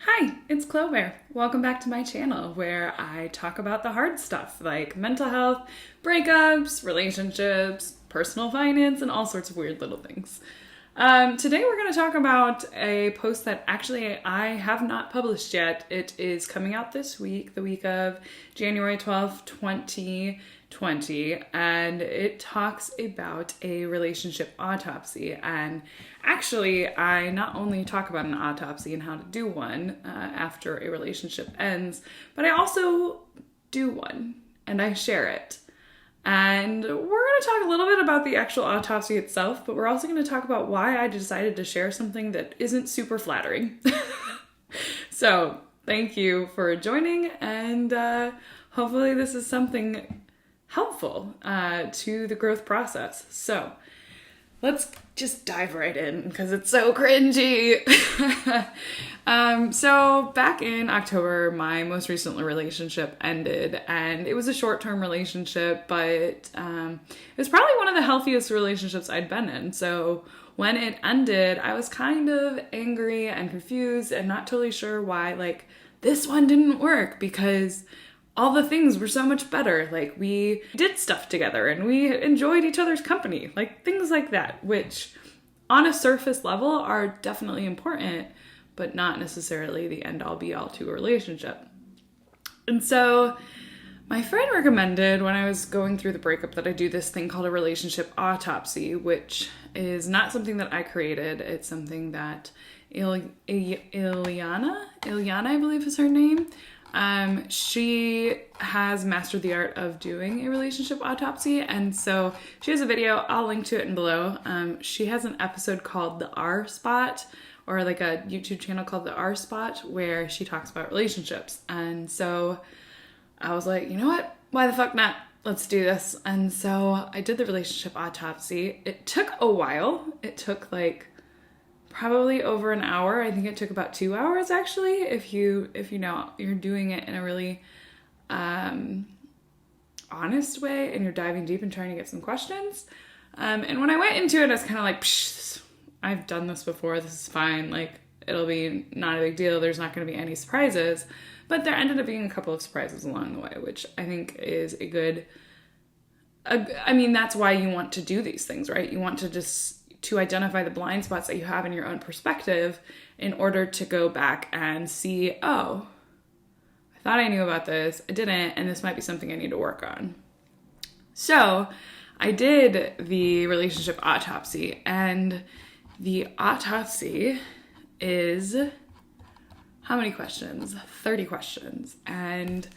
Hi, it's Clover. Welcome back to my channel where I talk about the hard stuff like mental health, breakups, relationships, personal finance, and all sorts of weird little things. Today we're going to talk about a post that actually I have not published yet. It is coming out this week, the week of January 12th, 2020, and it talks about a relationship autopsy. And actually, I not only talk about an autopsy and how to do one after a relationship ends, but I also do one and I share it. And we're going to talk a little bit about the actual autopsy itself, but we're also going to talk about why I decided to share something that isn't super flattering. So, thank you for joining, and hopefully this is something helpful to the growth process. So, let's just dive right in because it's so cringy. So back in October, my most recent relationship ended, and it was a short-term relationship, but it was probably one of the healthiest relationships I'd been in. So when it ended, I was kind of angry and confused and not totally sure why, this one didn't work, because all the things were so much better. We did stuff together and we enjoyed each other's company, things like that, which on a surface level are definitely important, but not necessarily the end-all be-all to a relationship. And so my friend recommended, when I was going through the breakup, that I do this thing called a relationship autopsy, which is not something that I created. It's something that Ilyana, I believe is her name. She has mastered the art of doing a relationship autopsy, and so she has a video. I'll link to it below. She has an episode called The R Spot, or a YouTube channel called The R Spot, where she talks about relationships. And so I was like, you know what? Why the fuck not? Let's do this. And so I did the relationship autopsy. It took a while. It took probably over an hour. I think it took about 2 hours actually, if you know you're doing it in a really honest way and you're diving deep and trying to get some questions. And when I went into it, I was kind of like, psh, I've done this before. This is fine. It'll be not a big deal. There's not going to be any surprises. But there ended up being a couple of surprises along the way, which I think is a good. That's why you want to do these things, right? You want to identify the blind spots that you have in your own perspective in order to go back and see, oh, I thought I knew about this, I didn't, and this might be something I need to work on. So I did the relationship autopsy, and the autopsy is how many questions? 30 questions. And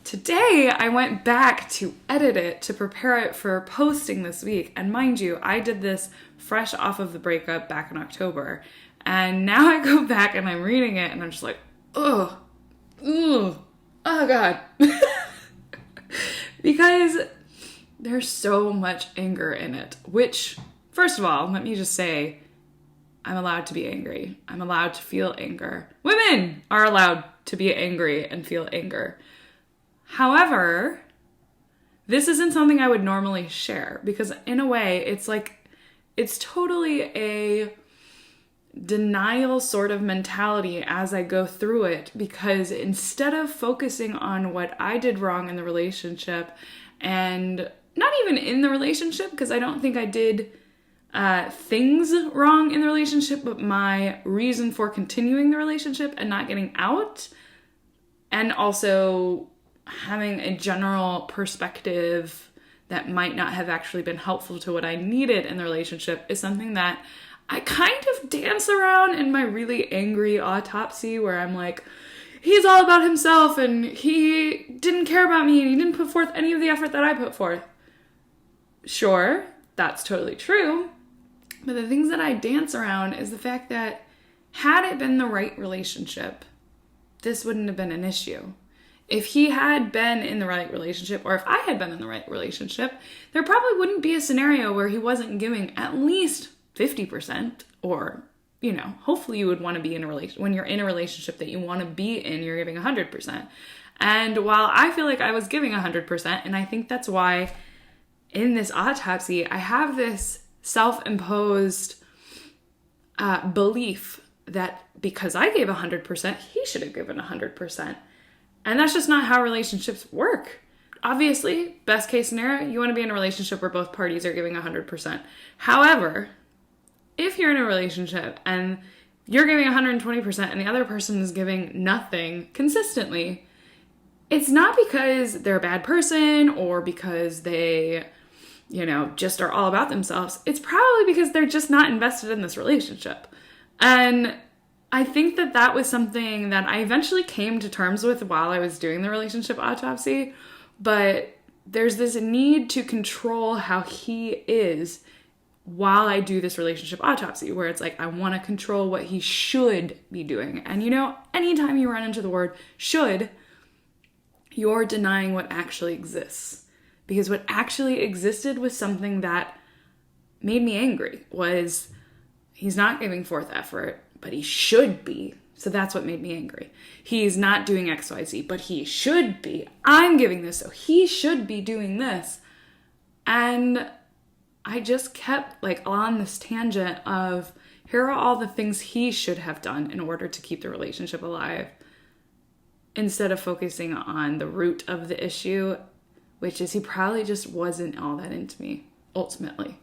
today, I went back to edit it to prepare it for posting this week. And mind you, I did this fresh off of the breakup back in October. And now I go back and I'm reading it and I'm just like, oh God. Because there's so much anger in it, which, first of all, let me just say, I'm allowed to be angry. I'm allowed to feel anger. Women are allowed to be angry and feel anger. However, this isn't something I would normally share, because in a way it's totally a denial sort of mentality as I go through it, because instead of focusing on what I did wrong in the relationship, and not even in the relationship, because I don't think I did things wrong in the relationship, but my reason for continuing the relationship and not getting out, and also having a general perspective that might not have actually been helpful to what I needed in the relationship, is something that I kind of dance around in my really angry autopsy, where I'm like, he's all about himself and he didn't care about me and he didn't put forth any of the effort that I put forth. Sure, that's totally true. But the things that I dance around is the fact that had it been the right relationship, this wouldn't have been an issue. If he had been in the right relationship, or if I had been in the right relationship, there probably wouldn't be a scenario where he wasn't giving at least 50%, or, hopefully you would want to be in a relationship. When you're in a relationship that you want to be in, you're giving 100%. And while I feel like I was giving 100%, and I think that's why in this autopsy, I have this self-imposed belief that because I gave 100%, he should have given 100%. And that's just not how relationships work. Obviously, best case scenario, you want to be in a relationship where both parties are giving 100%. However, if you're in a relationship and you're giving 120% and the other person is giving nothing consistently, it's not because they're a bad person or because they, just are all about themselves. It's probably because they're just not invested in this relationship. And I think that was something that I eventually came to terms with while I was doing the relationship autopsy. But there's this need to control how he is while I do this relationship autopsy, where it's like, I want to control what he should be doing. And anytime you run into the word should, you're denying what actually exists. Because what actually existed was something that made me angry, was he's not giving forth effort, but he should be. So that's what made me angry. He's not doing XYZ, but he should be. I'm giving this, so he should be doing this. And I just kept on this tangent of, here are all the things he should have done in order to keep the relationship alive, instead of focusing on the root of the issue, which is he probably just wasn't all that into me, ultimately.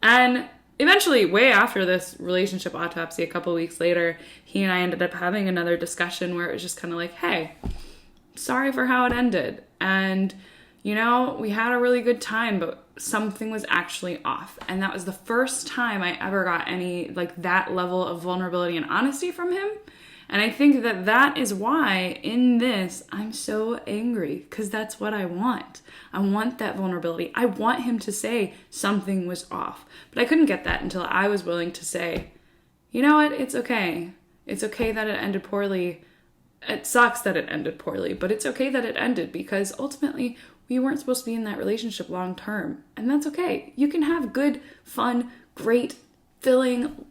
And eventually, way after this relationship autopsy, a couple weeks later, he and I ended up having another discussion where it was just kind of like, hey, sorry for how it ended. And, we had a really good time, but something was actually off. And that was the first time I ever got any, that level of vulnerability and honesty from him. And I think that is why in this, I'm so angry, because that's what I want. I want that vulnerability. I want him to say something was off. But I couldn't get that until I was willing to say, you know what, it's okay. It's okay that it ended poorly. It sucks that it ended poorly, but it's okay that it ended, because ultimately we weren't supposed to be in that relationship long term. And that's okay. You can have good, fun, great, filling,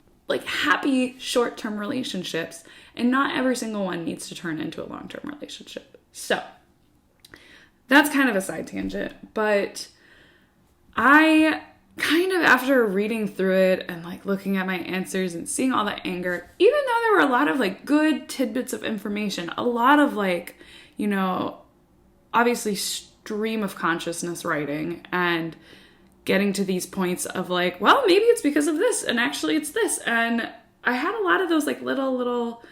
happy short-term relationships, and not every single one needs to turn into a long-term relationship. So that's kind of a side tangent, but I kind of, after reading through it and looking at my answers and seeing all that anger, even though there were a lot of good tidbits of information, a lot of obviously stream of consciousness writing and getting to these points of well, maybe it's because of this, and actually it's this. And I had a lot of those little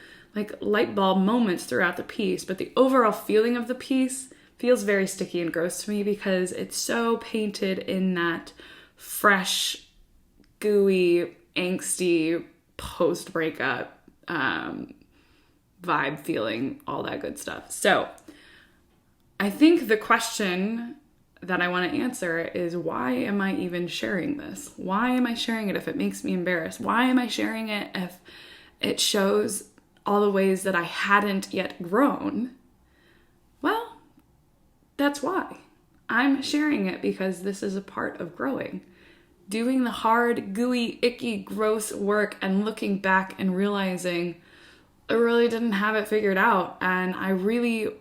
light bulb moments throughout the piece, but the overall feeling of the piece feels very sticky and gross to me, because it's so painted in that fresh, gooey, angsty, post-breakup vibe feeling, all that good stuff. So I think the question that I want to answer is, why am I even sharing this? Why am I sharing it if it makes me embarrassed? Why am I sharing it if it shows all the ways that I hadn't yet grown? Well, that's why. I'm sharing it because this is a part of growing. Doing the hard, gooey, icky, gross work and looking back and realizing I really didn't have it figured out, and I really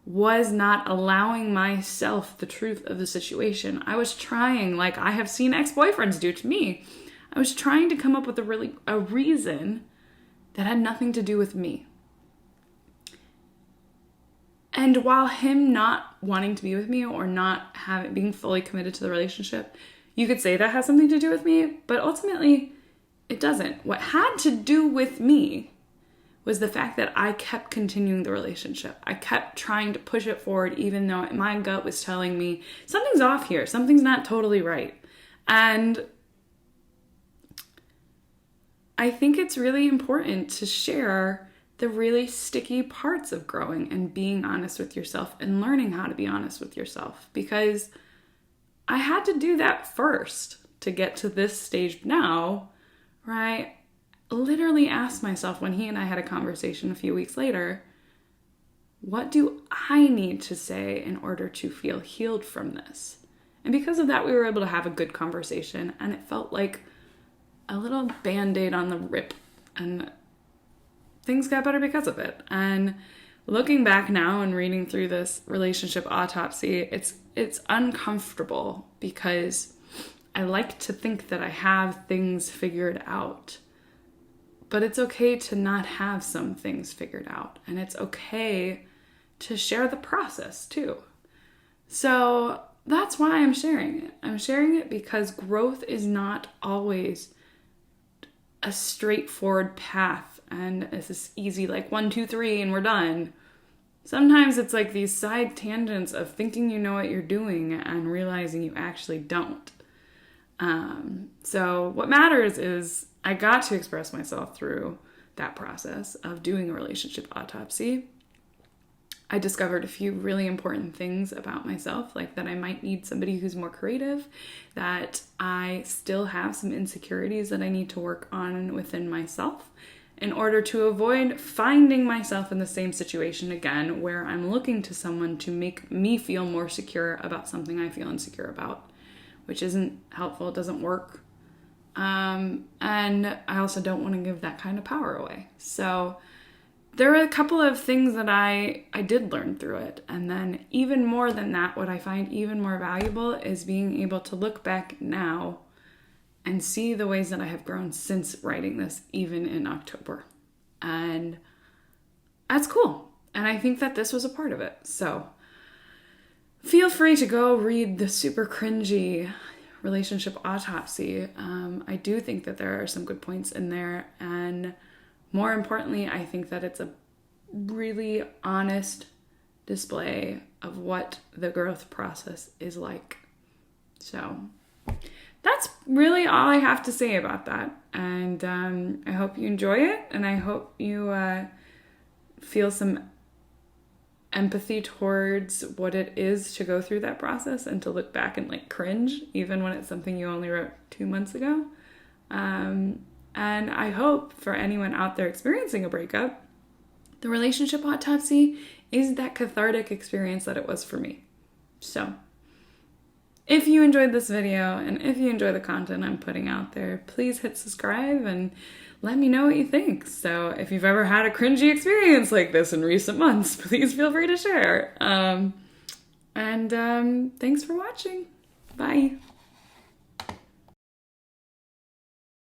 was not allowing myself the truth of the situation. I was trying, I have seen ex-boyfriends do to me. I was trying to come up with a reason that had nothing to do with me. And while him not wanting to be with me or not being fully committed to the relationship, you could say that has something to do with me, but ultimately it doesn't. What had to do with me was the fact that I kept continuing the relationship. I kept trying to push it forward, even though my gut was telling me something's off here. Something's not totally right. And I think it's really important to share the really sticky parts of growing and being honest with yourself and learning how to be honest with yourself, because I had to do that first to get to this stage now, right? Literally asked myself, when he and I had a conversation a few weeks later, what do I need to say in order to feel healed from this? And because of that, we were able to have a good conversation, and it felt like a little band-aid on the rip, and things got better because of it. And looking back now and reading through this relationship autopsy, it's uncomfortable, because I like to think that I have things figured out. But it's okay to not have some things figured out. And it's okay to share the process too. So that's why I'm sharing it. I'm sharing it because growth is not always a straightforward path and it's this easy, like 1, 2, 3, and we're done. Sometimes it's like these side tangents of thinking you know what you're doing and realizing you actually don't. So what matters is I got to express myself through that process of doing a relationship autopsy. I discovered a few really important things about myself, like that I might need somebody who's more creative, that I still have some insecurities that I need to work on within myself in order to avoid finding myself in the same situation again, where I'm looking to someone to make me feel more secure about something I feel insecure about, which isn't helpful, it doesn't work. And I also don't want to give that kind of power away. So there are a couple of things that I did learn through it. And then even more than that, what I find even more valuable is being able to look back now and see the ways that I have grown since writing this, even in October. And that's cool. And I think that this was a part of it. So feel free to go read the super cringy relationship autopsy. I do think that there are some good points in there. And more importantly, I think that it's a really honest display of what the growth process is like. So that's really all I have to say about that. And I hope you enjoy it. And I hope you feel some empathy towards what it is to go through that process and to look back and like cringe, even when it's something you only wrote 2 months ago. And I hope for anyone out there experiencing a breakup, the relationship autopsy is that cathartic experience that it was for me. So if you enjoyed this video and if you enjoy the content I'm putting out there, please hit subscribe and let me know what you think. So if you've ever had a cringy experience like this in recent months, please feel free to share. Thanks for watching. Bye.